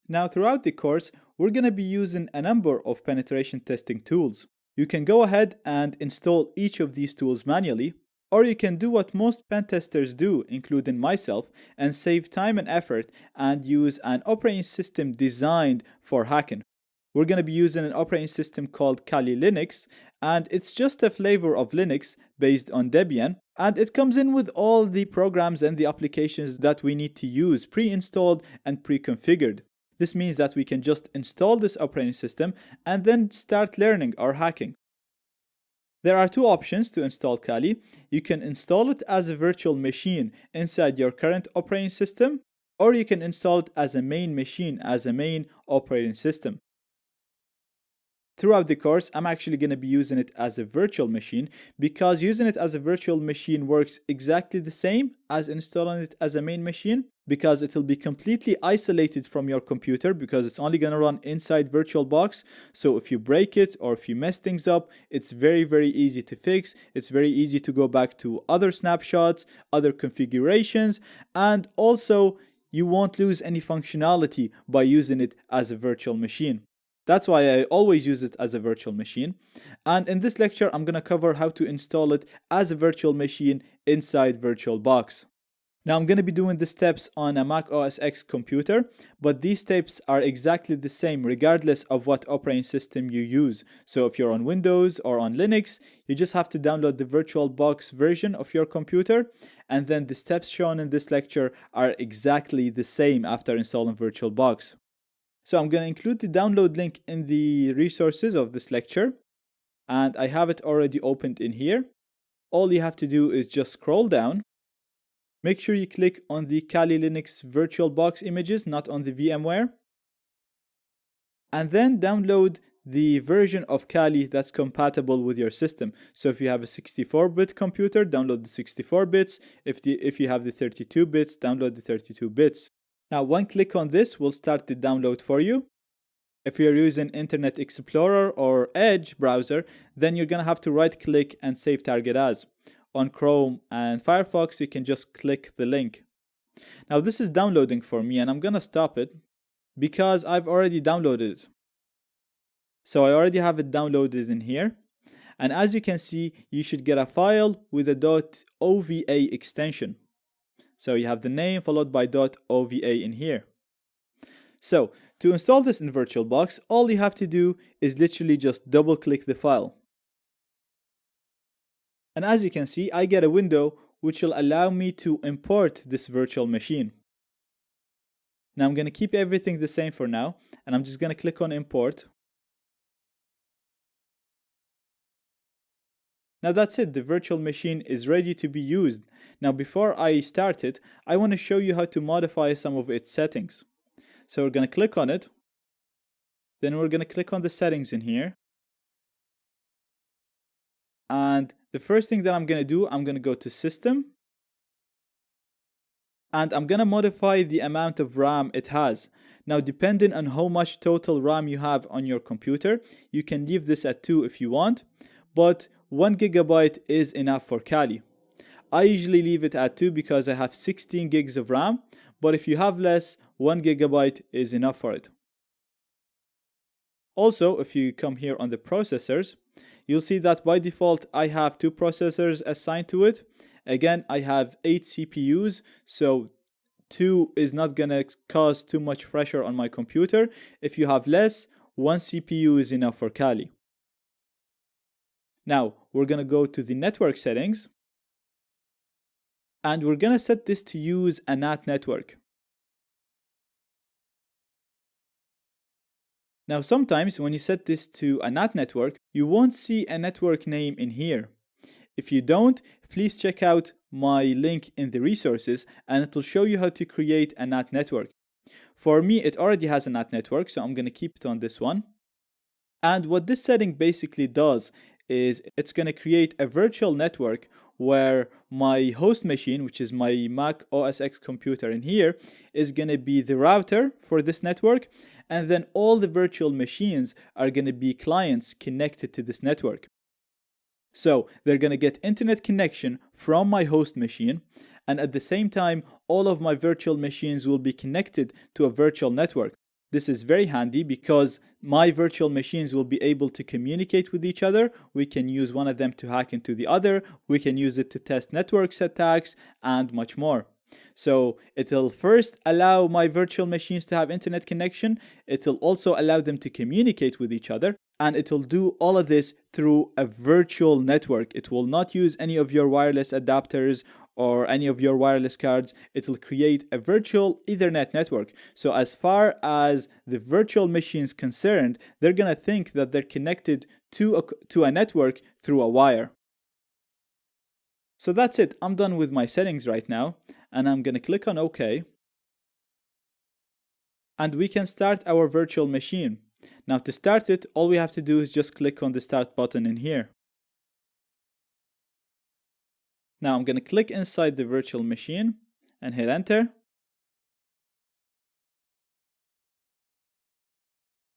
Now, throughout the course, we're going to be using a number of penetration testing tools. You can go ahead and install each of these tools manually, or you can do what most pen testers do, including myself, and save time and effort and use an operating system designed for hacking. We're going to be using an operating system called Kali Linux, and it's just a flavor of Linux based on Debian, and it comes in with all the programs and the applications that we need to use pre-installed and pre-configured. This means that we can just install this operating system and then start learning or hacking. There are two options to install Kali. You can install it as a virtual machine inside your current operating system, or you can install it as a main machine, as a main operating system. Throughout the course, I'm actually going to be using it as a virtual machine because using it as a virtual machine works exactly the same as installing it as a main machine, because it will be completely isolated from your computer because it's only going to run inside VirtualBox. So if you break it or if you mess things up, it's very, very easy to fix. It's very easy to go back to other snapshots, other configurations, and also you won't lose any functionality by using it as a virtual machine. That's why I always use it as a virtual machine. And in this lecture, I'm going to cover how to install it as a virtual machine inside VirtualBox. Now, I'm going to be doing the steps on a Mac OS X computer, but these steps are exactly the same regardless of what operating system you use. So if you're on Windows or on Linux, you just have to download the VirtualBox version of your computer, and then the steps shown in this lecture are exactly the same after installing VirtualBox. So I'm going to include the download link in the resources of this lecture, and I have it already opened in here. All you have to do is just scroll down. Make sure you click on the Kali Linux VirtualBox images, not on the VMware. And then download the version of Kali that's compatible with your system. So if you have a 64-bit computer, download the 64 bits. If you have the 32 bits, download the 32 bits. Now, one click on this will start the download for you. If you're using Internet Explorer or Edge browser, then you're going to have to right-click and save target as. On Chrome and Firefox, you can just click the link. Now, this is downloading for me, and I'm going to stop it because I've already downloaded it. So I already have it downloaded in here. And as you can see, you should get a file with a .ova extension. So you have the name followed by .ova in here. So to install this in VirtualBox, all you have to do is literally just double click the file. And as you can see, I get a window which will allow me to import this virtual machine. Now I'm going to keep everything the same for now, and I'm just going to click on import. Now that's it, the virtual machine is ready to be used. Now before I start it, I want to show you how to modify some of its settings. So we're going to click on it. Then we're going to click on the settings in here. And the first thing that I'm going to do, I'm going to go to System. And I'm going to modify the amount of RAM it has. Now, depending on how much total RAM you have on your computer, you can leave this at 2 if you want. But 1 GB is enough for Kali. I usually leave it at 2 because I have 16 gigs of RAM. But if you have less, 1 GB is enough for it. Also, if you come here on the processors, you'll see that by default, I have 2 processors assigned to it. Again, I have 8 CPUs, so 2 is not going to cause too much pressure on my computer. If you have less, 1 CPU is enough for Kali. Now, we're going to go to the network settings, and we're going to set this to use a NAT network. Now, sometimes when you set this to a NAT network, you won't see a network name in here. If you don't, please check out my link in the resources, and it will show you how to create a NAT network. For me, it already has a NAT network, so I'm going to keep it on this one. And what this setting basically does is it's going to create a virtual network where my host machine, which is my Mac OS X computer in here, is going to be the router for this network. And then all the virtual machines are going to be clients connected to this network. So they're going to get internet connection from my host machine. And at the same time, all of my virtual machines will be connected to a virtual network. This is very handy because my virtual machines will be able to communicate with each other. We can use one of them to hack into the other. We can use it to test network attacks and much more. So it'll first allow my virtual machines to have internet connection. It'll also allow them to communicate with each other. And it'll do all of this through a virtual network. It will not use any of your wireless adapters or any of your wireless cards. It'll create a virtual Ethernet network. So as far as the virtual machines concerned, they're gonna think that they're connected to a network through a wire. So that's it. I'm done with my settings right now, and I'm gonna click on OK. And we can start our virtual machine. Now to start it, all we have to do is just click on the start button in here. Now I'm going to click inside the virtual machine and hit enter.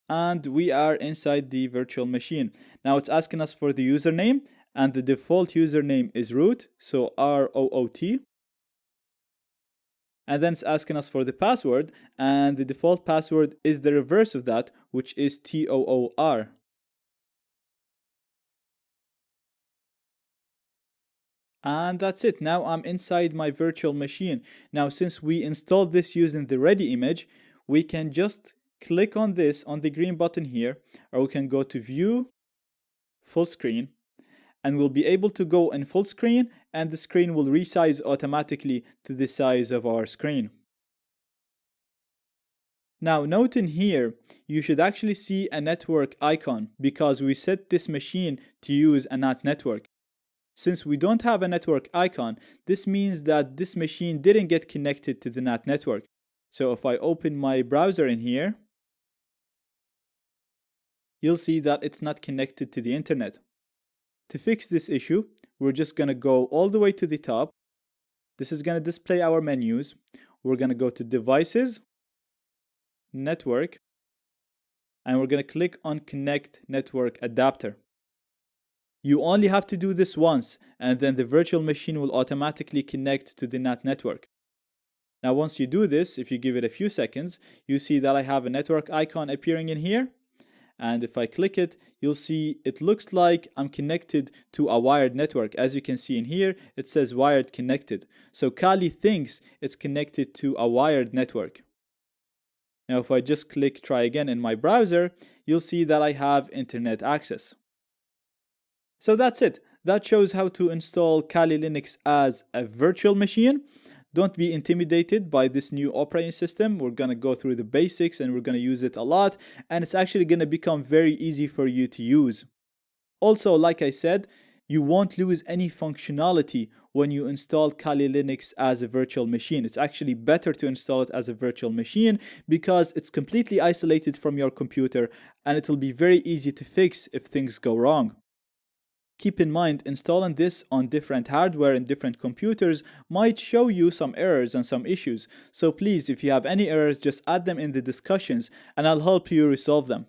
And we are inside the virtual machine. Now it's asking us for the username, and the default username is root, so ROOT. And then it's asking us for the password, and the default password is the reverse of that, which is TOOR. And that's it. Now I'm inside my virtual machine. Now, since we installed this using the ready image, we can just click on this on the green button here, or we can go to view full screen, and we'll be able to go in full screen, and the screen will resize automatically to the size of our screen. Now note in here, you should actually see a network icon because we set this machine to use a NAT network. Since we don't have a network icon, this means that this machine didn't get connected to the NAT network. So if I open my browser in here, you'll see that it's not connected to the internet. To fix this issue, we're just going to go all the way to the top. This is going to display our menus. We're going to go to Devices, Network, and we're going to click on Connect Network Adapter. You only have to do this once, and then the virtual machine will automatically connect to the NAT network. Now once you do this, if you give it a few seconds, you see that I have a network icon appearing in here. And if I click it, you'll see it looks like I'm connected to a wired network. As you can see in here, it says wired connected. So Kali thinks it's connected to a wired network. Now if I just click try again in my browser, you'll see that I have internet access. So that's it. That shows how to install Kali Linux as a virtual machine. Don't be intimidated by this new operating system. We're going to go through the basics and we're going to use it a lot. And it's actually going to become very easy for you to use. Also, like I said, you won't lose any functionality when you install Kali Linux as a virtual machine. It's actually better to install it as a virtual machine because it's completely isolated from your computer and it'll be very easy to fix if things go wrong. Keep in mind, installing this on different hardware and different computers might show you some errors and some issues. So please, if you have any errors, just add them in the discussions and I'll help you resolve them.